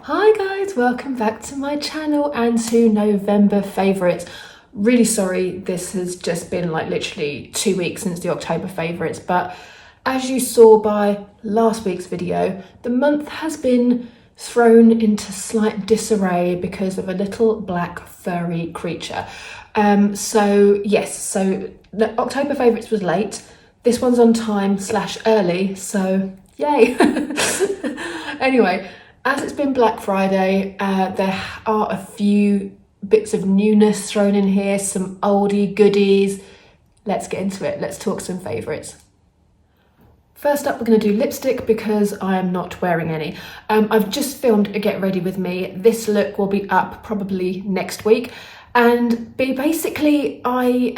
Hi guys, welcome back to my channel and to November favourites. Really sorry, this has just been like literally 2 weeks since the October favourites, but as you saw by last week's video, the month has been thrown into slight disarray because of a little black furry creature. So the October favourites was late. This one's on time / early, so yay. Anyway, as it's been Black Friday, there are a few bits of newness thrown in here, some oldie goodies. Let's get into it. Let's talk some favourites. First up, we're going to do lipstick because I am not wearing any. I've just filmed a Get Ready With Me. This look will be up probably next week. And basically, I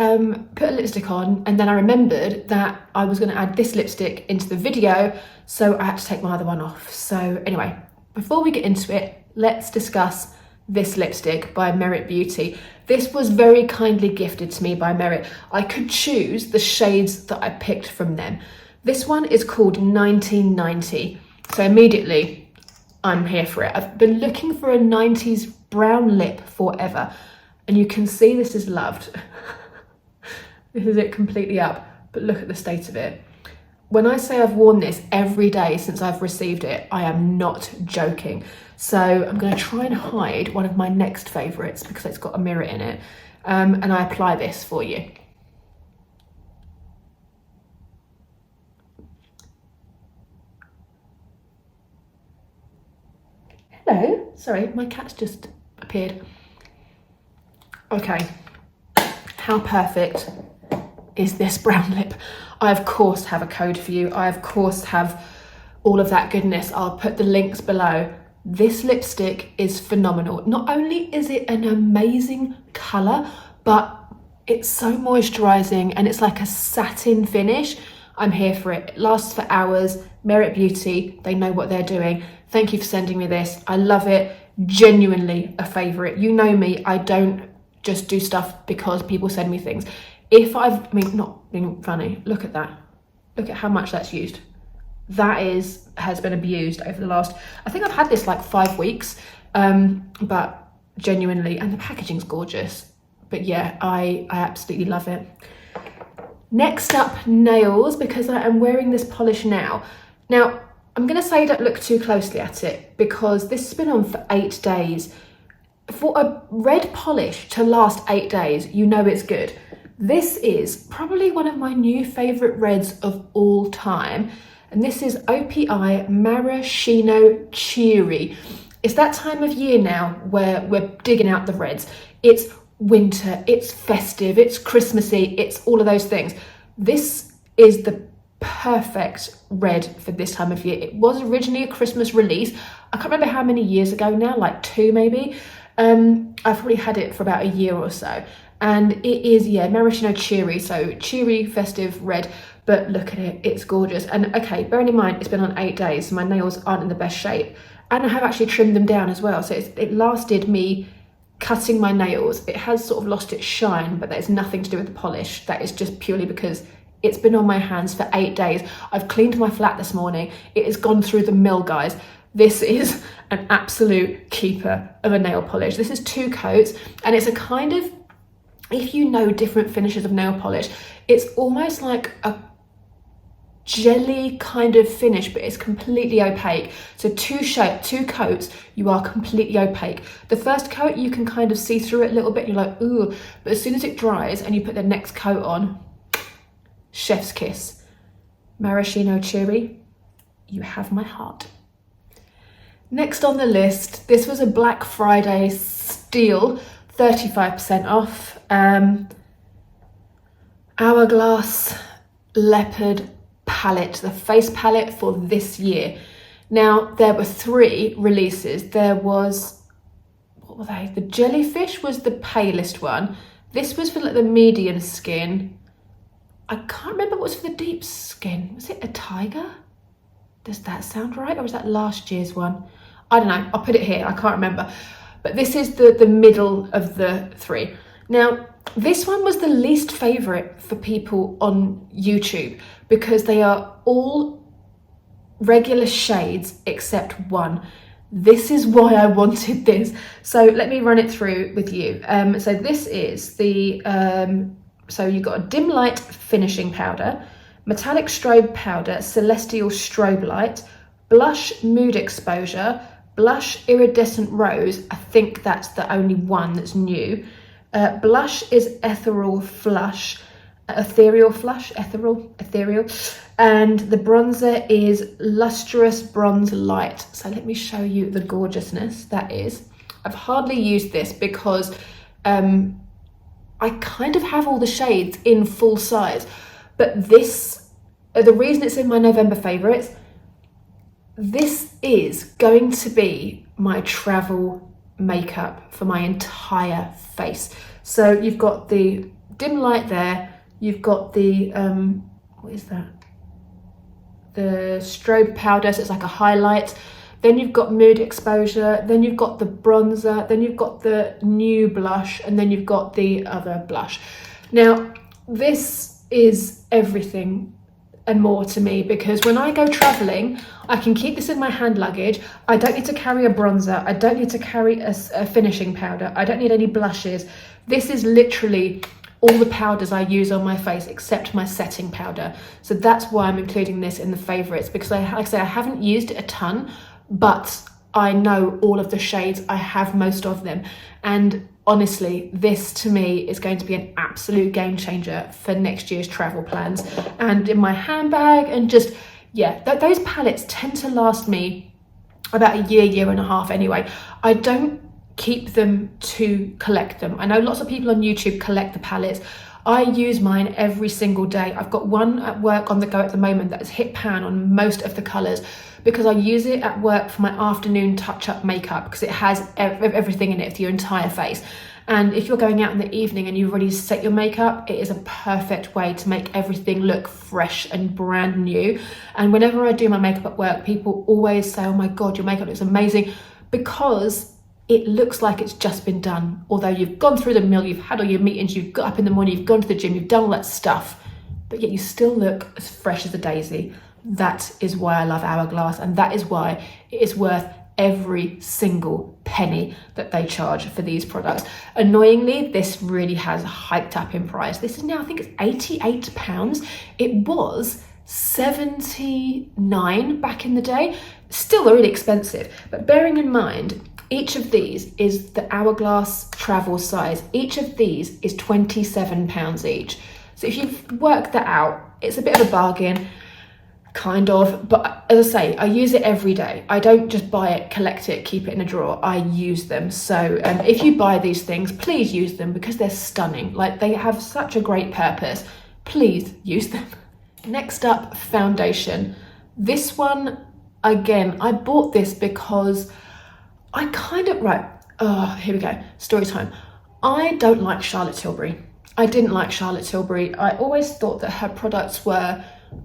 put a lipstick on and then I remembered that I was going to add this lipstick into the video, so I had to take my other one off. So anyway, before we get into it, let's discuss this lipstick by Merit Beauty. This was very kindly gifted to me by Merit. I could choose the shades that I picked from them. This one is called 1990. So immediately, I'm here for it. I've been looking for a 90s brown lip forever. And you can see this is loved. This is it completely up, but look at the state of it. When I say I've worn this every day since I've received it, I am not joking. So I'm going to try and hide one of my next favourites because it's got a mirror in it. And I apply this for you. Hello, sorry, my cat's just appeared. Okay, how perfect is this brown lip? I of course have a code for you. I of course have all of that goodness. I'll put the links below. This lipstick is phenomenal. Not only is it an amazing colour, but it's so moisturising and it's like a satin finish. I'm here for it. It lasts for hours. Merit Beauty, they know what they're doing. Thank you for sending me this. I love it. Genuinely a favourite. You know me, I don't just do stuff because people send me things. Not being funny, look at that. Look at how much that's used. That has been abused over the last, I think I've had this like 5 weeks, but genuinely, and the packaging's gorgeous. But yeah, I absolutely love it. Next up, nails, because I am wearing this polish now. Now, I'm gonna say don't look too closely at it because this has been on for 8 days. For a red polish to last 8 days, you know it's good. This is probably one of my new favourite reds of all time. And this is OPI Maraschino Cheer-y. It's that time of year now where we're digging out the reds. It's winter, it's festive, it's Christmassy, it's all of those things. This is the perfect red for this time of year. It was originally a Christmas release. I can't remember how many years ago now, like 2 maybe. I've probably had it for about a year or so, and it is, yeah, Maraschino Cheer-y, so cheery, festive red, but look at it, it's gorgeous. And okay, bearing in mind, it's been on 8 days, so my nails aren't in the best shape, and I have actually trimmed them down as well, so it lasted me cutting my nails. It has sort of lost its shine, but that is nothing to do with the polish. That is just purely because it's been on my hands for 8 days. I've cleaned my flat this morning. It has gone through the mill, guys. This is an absolute keeper of a nail polish. This is 2 coats, and it's a kind of, if you know different finishes of nail polish, it's almost like a jelly kind of finish, but it's completely opaque. So 2 coats, you are completely opaque. The first coat, you can kind of see through it a little bit, you're like, ooh, but as soon as it dries and you put the next coat on, chef's kiss. Maraschino Cheer-y, you have my heart. Next on the list, this was a Black Friday steal, 35% off. Hourglass Leopard palette, the face palette for this year. Now, there were 3 releases. There was, what were they? The jellyfish was the palest one. This was for like the medium skin. I can't remember what was for the deep skin. Was it a tiger? Does that sound right? Or was that last year's one? I don't know. I'll put it here. I can't remember. But this is the middle of the 3. Now, this one was the least favourite for people on YouTube because they are all regular shades except one. This is why I wanted this. So let me run it through with you. So this is the, so you've got a dim light finishing powder, metallic strobe powder, celestial strobe light, blush mood exposure, blush iridescent rose. I think that's the only one that's new. Blush is ethereal flush, ethereal, and the bronzer is lustrous bronze light. So let me show you the gorgeousness that is. I've hardly used this because I kind of have all the shades in full size, but this, the reason it's in my November favourites, this is going to be my travel makeup for my entire face. So you've got the dim light there, you've got the what is that, the strobe powder, so it's like a highlight, then you've got mood exposure, then you've got the bronzer, then you've got the new blush, and then you've got the other blush. Now this is everything and more to me, because when I go traveling, I can keep this in my hand luggage. I don't need to carry a bronzer, I don't need to carry a finishing powder, I don't need any blushes. This is literally all the powders I use on my face except my setting powder. So that's why I'm including this in the favourites, because like I say, I haven't used it a ton, but I know all of the shades, I have most of them. And honestly, this to me is going to be an absolute game changer for next year's travel plans and in my handbag. And just, yeah, those palettes tend to last me about a year and a half anyway. I don't keep them to collect them. I know lots of people on YouTube collect the palettes. I use mine every single day. I've got one at work on the go at the moment that has hit pan on most of the colours, because I use it at work for my afternoon touch-up makeup, because it has everything in it for your entire face. And if you're going out in the evening and you've already set your makeup, it is a perfect way to make everything look fresh and brand new. And whenever I do my makeup at work, people always say, oh my God, your makeup looks amazing, because it looks like it's just been done. Although you've gone through the mill, you've had all your meetings, you've got up in the morning, you've gone to the gym, you've done all that stuff, but yet you still look as fresh as a daisy. That is why I love Hourglass, and that is why it is worth every single penny that they charge for these products. Annoyingly, this really has hiked up in price. This is now, I think it's £88. It was $79 back in the day. Still really expensive, but bearing in mind, each of these is the Hourglass travel size. Each of these is £27 each. So if you've worked that out, it's a bit of a bargain, kind of, but as I say, I use it every day. I don't just buy it, collect it, keep it in a drawer. I use them. So if you buy these things, please use them, because they're stunning. Like, they have such a great purpose. Please use them. Next up, foundation. This one, again, I bought this because I kind of, here we go, story time. I don't like Charlotte Tilbury. I didn't like Charlotte Tilbury. I always thought that her products were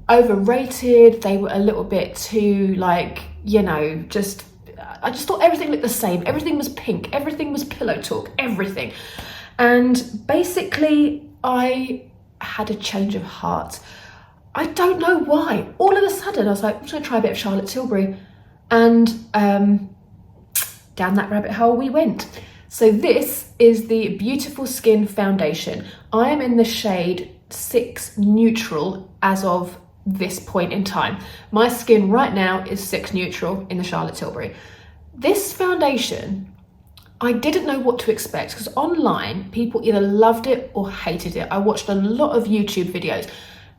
overrated. They were a little bit too, like, you know, just, I just thought everything looked the same. Everything was pink, everything was pillow talk, everything. And basically I had a change of heart. I don't know why. All of a sudden I was like, I'm just gonna try a bit of Charlotte Tilbury. And down that rabbit hole we went. So this is the Beautiful Skin Foundation. I am in the shade 6 Neutral as of this point in time. My skin right now is 6 Neutral in the Charlotte Tilbury. This foundation, I didn't know what to expect, because online people either loved it or hated it. I watched a lot of YouTube videos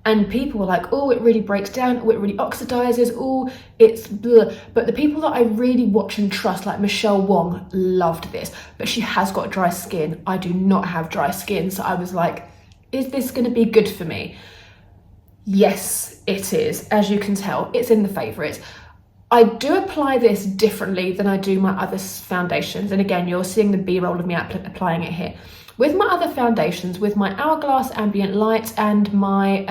and people were like, oh, it really breaks down, oh, it really oxidizes, oh, it's blah. But the people that I really watch and trust, like Michelle Wong, loved this, but she has got dry skin. I do not have dry skin. So I was like, is this gonna be good for me? Yes, it is. As you can tell, it's in the favorites. I do apply this differently than I do my other foundations. And again, you're seeing the B-roll of me applying it here. With my other foundations, with my Hourglass Ambient Light and my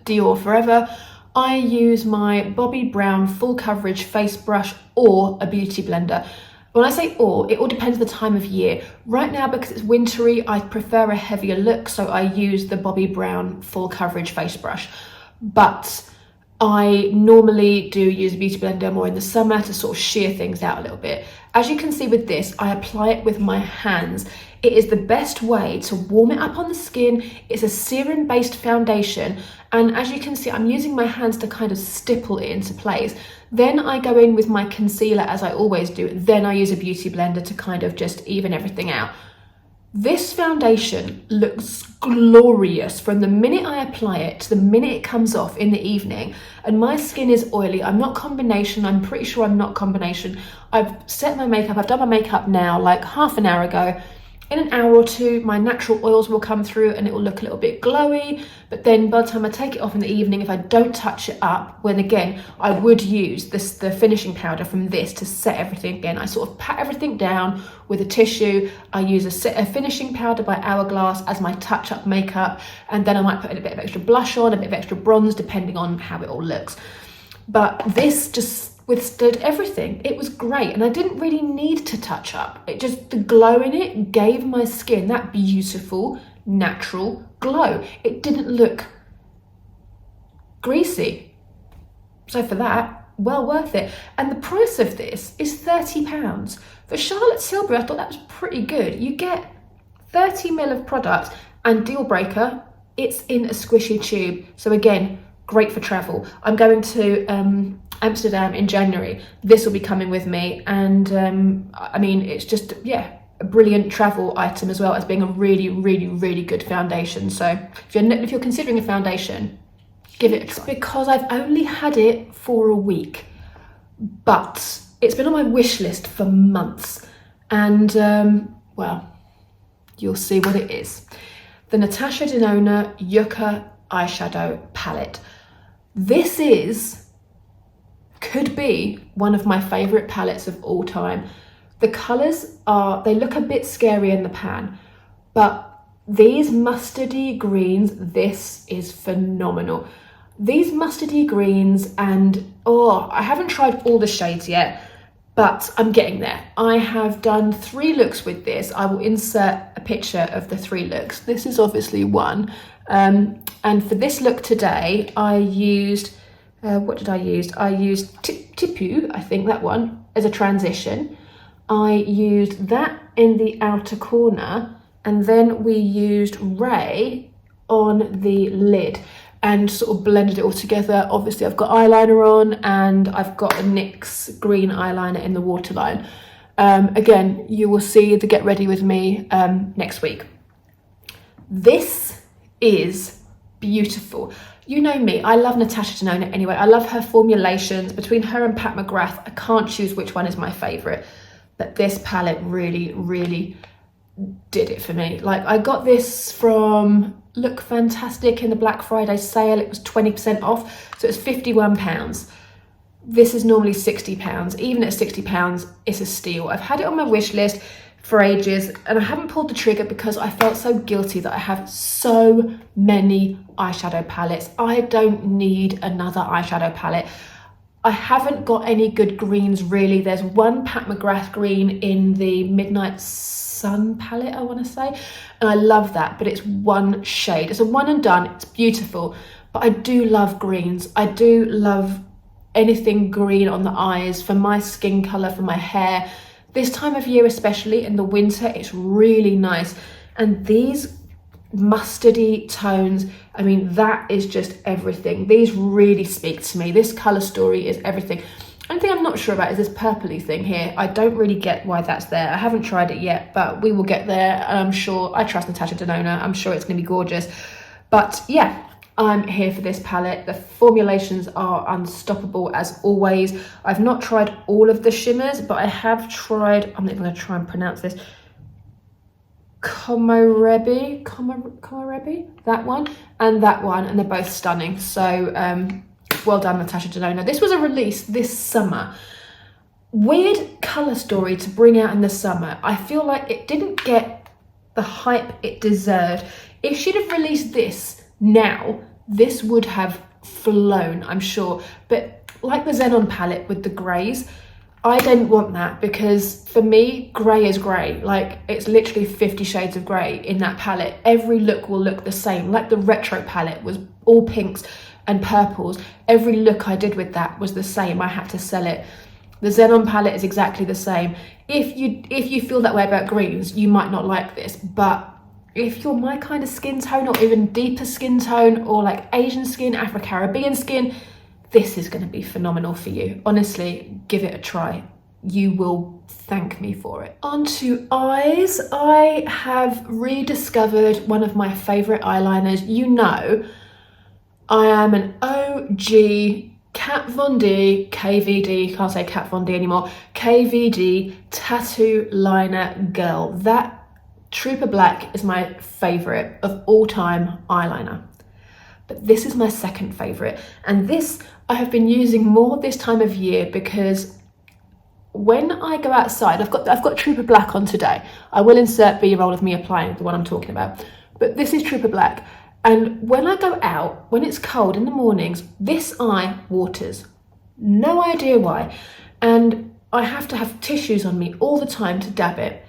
Dior Forever, I use my Bobbi Brown full coverage face brush or a beauty blender. When I say or, it all depends on the time of year. Right now, because it's wintry, I prefer a heavier look, so I use the Bobbi Brown full coverage face brush. But I normally do use a beauty blender more in the summer to sort of sheer things out a little bit. As you can see with this, I apply it with my hands. It is the best way to warm it up on the skin. It's a serum-based foundation, and as you can see, I'm using my hands to kind of stipple it into place. Then I go in with my concealer, as I always do. Then I use a beauty blender to kind of just even everything out. This foundation looks glorious from the minute I apply it to the minute it comes off in the evening. And my skin is oily. I'm not combination. I'm pretty sure I'm not combination. I've set my makeup. I've done my makeup now like half an hour ago. In an hour or two, my natural oils will come through and it will look a little bit glowy. But then by the time I take it off in the evening, if I don't touch it up, when again, I would use the finishing powder from this to set everything again. I sort of pat everything down with a tissue. I use a finishing powder by Hourglass as my touch-up makeup. And then I might put in a bit of extra blush on, a bit of extra bronze, depending on how it all looks. But this just withstood everything. It was great, and I didn't really need to touch up. It just, the glow in it gave my skin that beautiful natural glow. It didn't look greasy. So for that, well worth it. And the price of this is £30. For Charlotte Tilbury, I thought that was pretty good. You get 30ml of product, and deal breaker, it's in a squishy tube. So again, great for travel. I'm going to Amsterdam in January. This will be coming with me, and I mean, it's just, yeah, a brilliant travel item as well as being a really, really, really good foundation. So if you're considering a foundation, give it a try. Because I've only had it for a week, but it's been on my wish list for months, and well, you'll see what it is. The Natasha Denona Yucca eyeshadow palette. This could be one of my favorite palettes of all time. The colors they look a bit scary in the pan, but these mustardy greens, this is phenomenal. These mustardy greens, and I haven't tried all the shades yet, but I'm getting there. I have done 3 looks with this. I will insert a picture of the 3 looks. This is obviously one. And for this look today, I used, what did I use? I used Tipu, I think that one, as a transition. I used that in the outer corner, and then we used Ray on the lid and sort of blended it all together. Obviously I've got eyeliner on, and I've got a NYX green eyeliner in the waterline. Again, you will see the Get Ready With Me next week. This is beautiful. You know me, I love Natasha Denona anyway. I love her formulations. Between her and Pat McGrath, I can't choose which one is my favorite, but this palette really, really did it for me. Like, I got this from Look Fantastic in the Black Friday sale. It was 20% off, so it's £51. This is normally £60. Even at £60, it's a steal. I've had it on my wish list for ages, and I haven't pulled the trigger because I felt so guilty that I have so many eyeshadow palettes. I don't need another eyeshadow palette. I haven't got any good greens really. There's one Pat McGrath green in the Midnight Sun palette, I want to say, and I love that, but it's one shade. It's a one and done. It's beautiful, but I do love greens. I do love anything green on the eyes for my skin color, for my hair. This time of year, especially in the winter, it's really nice. And these mustardy tones, I mean, that is just everything. These really speak to me. This color story is everything. Only thing I'm not sure about is this purpley thing here. I don't really get why that's there. I haven't tried it yet, but we will get there. And I'm sure, I trust Natasha Denona. I'm sure it's gonna be gorgeous. But yeah, I'm here for this palette. The formulations are unstoppable as always. I've not tried all of the shimmers, but I have tried, I'm not even gonna try and pronounce this, Komorebi, that one, and they're both stunning. So well done, Natasha Denona. This was a release this summer. Weird colour story to bring out in the summer. I feel like it didn't get the hype it deserved. If she'd have released this now, this would have flown, I'm sure. But like the Xenon palette with the greys, I didn't want that, because for me, grey is grey. Like, it's literally 50 shades of grey in that palette. Every look will look the same. Like the retro palette was all pinks and purples, every look I did with that was the same. I had to sell it. The Xenon palette is exactly the same. If you feel that way about greens, you might not like this, but if you're my kind of skin tone, or even deeper skin tone, or like Asian skin, Afro-Caribbean skin, this is going to be phenomenal for you. Honestly, give it a try. You will thank me for it. On to eyes. I have rediscovered one of my favorite eyeliners. You know, I am an OG Kat Von D, KVD, can't say Kat Von D anymore, KVD tattoo liner girl. That Trooper Black is my favorite of all time eyeliner. But this is my second favorite. And this I have been using more this time of year because when I go outside, I've got Trooper Black on today. I will insert B-roll of me applying the one I'm talking about. But this is Trooper Black. And when I go out, when it's cold in the mornings, this eye waters. No idea why. And I have to have tissues on me all the time to dab it.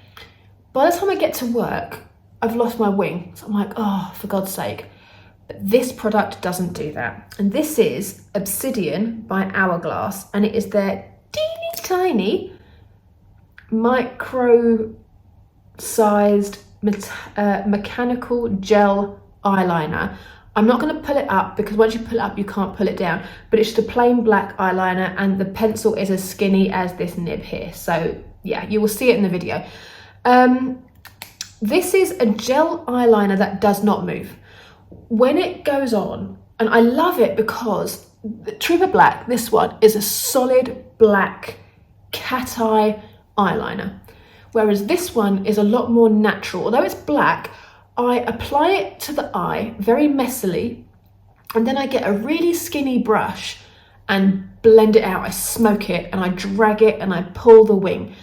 By the time I get to work, I've lost my wing. So I'm like, oh, for God's sake. But this product doesn't do that. And this is Obsidian by Hourglass. And it is their teeny tiny micro-sized mechanical gel eyeliner. I'm not going to pull it up because once you pull it up, you can't pull it down. But it's just a plain black eyeliner and the pencil is as skinny as this nib here. So yeah, you will see it in the video. This is a gel eyeliner that does not move. When it goes on, and I love it because the Trooper Black, this one, is a solid black cat eye eyeliner. Whereas this one is a lot more natural. Although it's black, I apply it to the eye very messily, and then I get a really skinny brush and blend it out. I smoke it and I drag it and I pull the wing.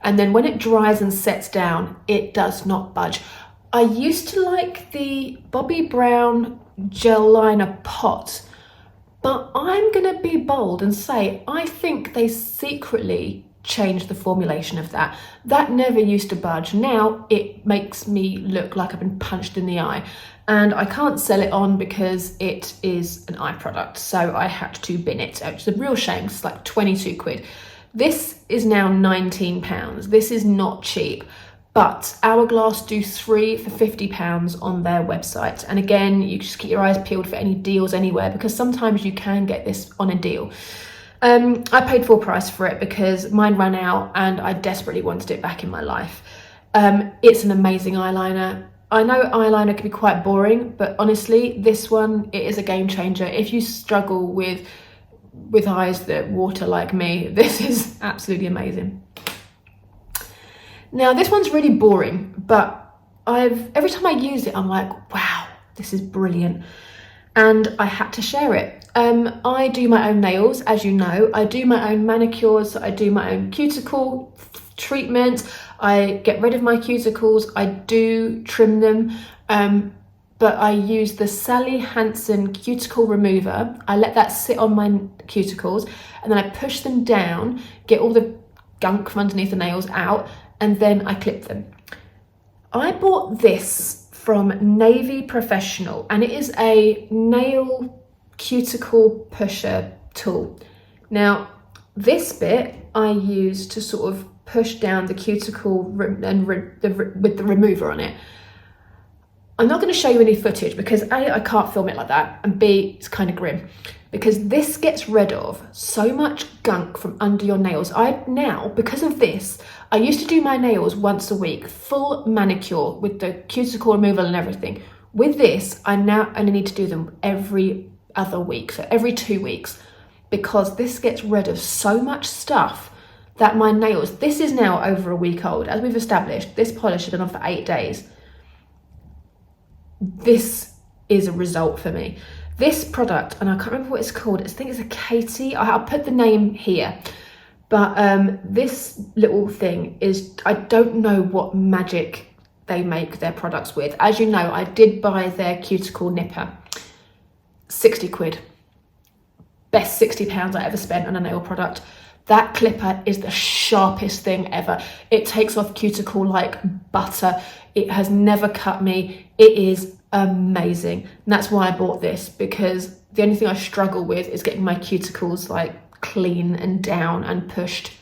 And then when it dries and sets down, it does not budge. I used to like the Bobbi Brown gel liner pot, but I'm gonna be bold and say, I think they secretly changed the formulation of that. That never used to budge. Now it makes me look like I've been punched in the eye. And I can't sell it on because it is an eye product. So I had to bin it, which is a real shame. It's like 22 quid. This is now £19. This is not cheap, but Hourglass do 3 for £50 on their website. And again, you just keep your eyes peeled for any deals anywhere because sometimes you can get this on a deal. I paid full price for it because mine ran out and I desperately wanted it back in my life. It's an amazing eyeliner. I know eyeliner can be quite boring, but honestly, this one, it is a game changer. If you struggle with eyes that water like me, this is absolutely amazing. Now this one's really boring, but every time I use it, I'm like, wow, this is brilliant. And I had to share it. I do my own nails, as you know. I do my own manicures, I do my own cuticle treatment. I get rid of my cuticles, I do trim them. But I use the Sally Hansen cuticle remover. I let that sit on my cuticles and then I push them down, get all the gunk from underneath the nails out, and then I clip them. I bought this from Navy Professional and it is a nail cuticle pusher tool. Now, this bit I use to sort of push down the cuticle and with the remover on it. I'm not going to show you any footage because A, I can't film it like that, and B, it's kind of grim because this gets rid of so much gunk from under your nails. Now, because of this, I used to do my nails once a week, full manicure with the cuticle removal and everything. With this, I now only need to do them every other week, so every 2 weeks, because this gets rid of so much stuff that my nails, this is now over a week old. As we've established, this polish has been on for 8 days. This is a result for me. This product, and I can't remember what it's called, I think it's a Katie, I'll put the name here, but this little thing is, I don't know what magic they make their products with. As you know, I did buy their cuticle nipper, 60 quid. Best £60 I ever spent on a nail product. That clipper is the sharpest thing ever. It takes off cuticle like butter. It has never cut me. It is amazing. And that's why I bought this, because The only thing I struggle with is getting my cuticles like clean and down and pushed.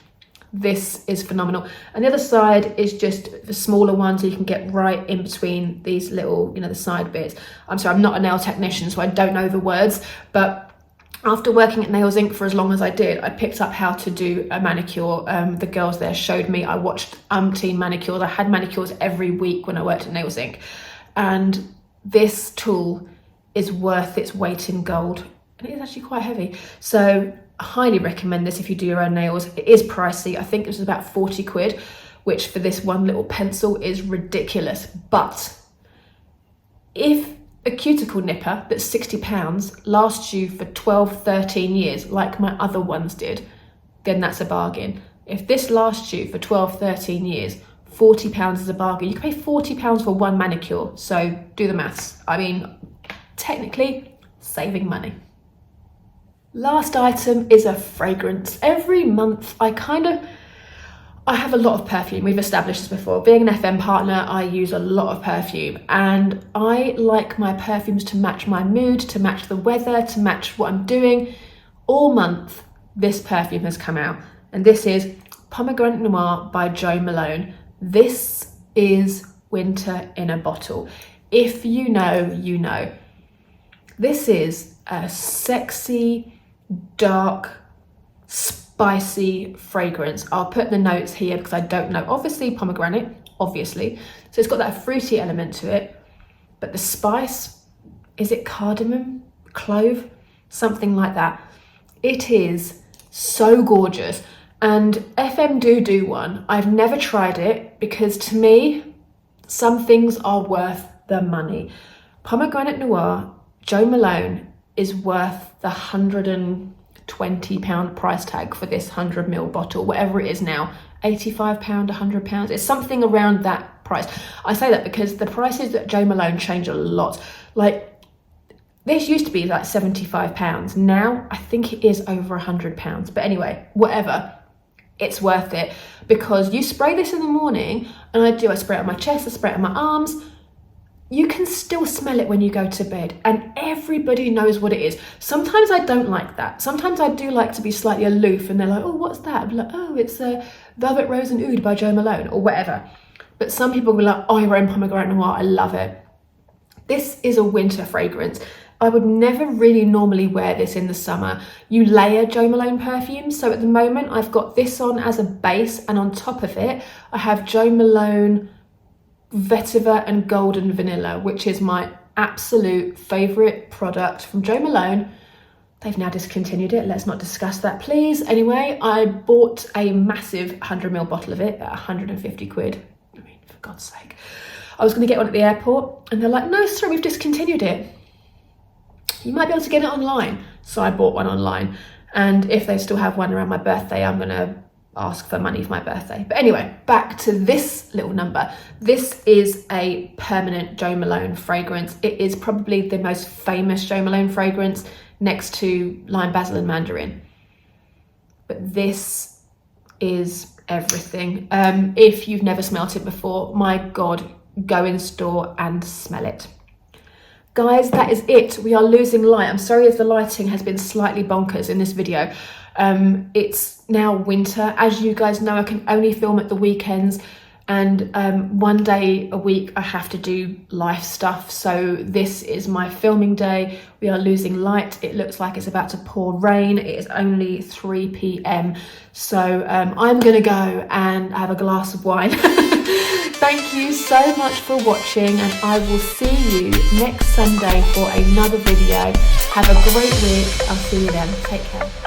This is phenomenal. And the other side is just the smaller one, so you can get right in between these little, you know, the side bits. I'm sorry, I'm not a nail technician, so I don't know the words, but after working at Nails Inc for as long as I did, I picked up how to do a manicure. The girls there showed me. I watched umpteen manicures. I had manicures every week when I worked at Nails Inc. And this tool is worth its weight in gold. And it is actually quite heavy. So I highly recommend this if you do your own nails. It is pricey. I think it was about 40 quid, which for this one little pencil is ridiculous. But if a cuticle nipper that's £60 lasts you for 12, 13 years, like my other ones did, then that's a bargain. If this lasts you for 12, 13 years, £40 is a bargain. You can pay £40 for one manicure, so do the maths. I mean, technically, saving money. Last item is a fragrance. Every month I have a lot of perfume. We've established this before. Being an FM partner, I use a lot of perfume, and I like my perfumes to match my mood, to match the weather, to match what I'm doing. All month, this perfume has come out, and this is Pomegranate Noir by Jo Malone. This is winter in a bottle. If you know, you know. This is a sexy, dark, spicy fragrance. I'll put the notes here because I don't know. Obviously pomegranate, obviously. So it's got that fruity element to it, but the spice, is it cardamom, clove, something like that. It is so gorgeous. And FM do one. I've never tried it because to me, some things are worth the money. Pomegranate Noir, Jo Malone, is worth the £120 price tag for this 100ml bottle, whatever it is now, £85, £100. It's something around that price. I say that because the prices at Jo Malone change a lot. Like, this used to be like £75. Now, I think it is over £100. But anyway, whatever, it's worth it because you spray this in the morning, and I spray it on my chest, I spray it on my arms. You can still smell it when you go to bed, and everybody knows what it is. Sometimes I don't like that. Sometimes I do like to be slightly aloof, and they're like, oh, what's that? I'm like, oh, it's Velvet Rose and Oud by Jo Malone, or whatever. But some people will be like, oh, you're wearing Pomegranate Noir, I love it. This is a winter fragrance. I would never really normally wear this in the summer. You layer Jo Malone perfumes. So at the moment, I've got this on as a base, and on top of it, I have Jo Malone Vetiver and Golden Vanilla, which is my absolute favourite product from Jo Malone. They've now discontinued it. Let's not discuss that, please. Anyway, I bought a massive 100ml bottle of it at 150 quid. I mean, for God's sake. I was going to get one at the airport, and they're like, no, sorry, we've discontinued it. You might be able to get it online. So I bought one online. And if they still have one around my birthday, I'm going to ask for money for my birthday. But anyway, back to this little number. This is a permanent Jo Malone fragrance. It is probably the most famous Jo Malone fragrance next to Lime, Basil and Mandarin. But this is everything. If you've never smelt it before, my God, go in store and smell it. Guys, that is it. We are losing light. I'm sorry if the lighting has been slightly bonkers in this video. It's now winter. As you guys know, I can only film at the weekends, and one day a week I have to do life stuff. So this is my filming day. We are losing light. It looks like it's about to pour rain. It is only 3 p.m. So I'm gonna go and have a glass of wine. Thank you so much for watching, and I will see you next Sunday for another video. Have a great week. I'll see you then. Take care.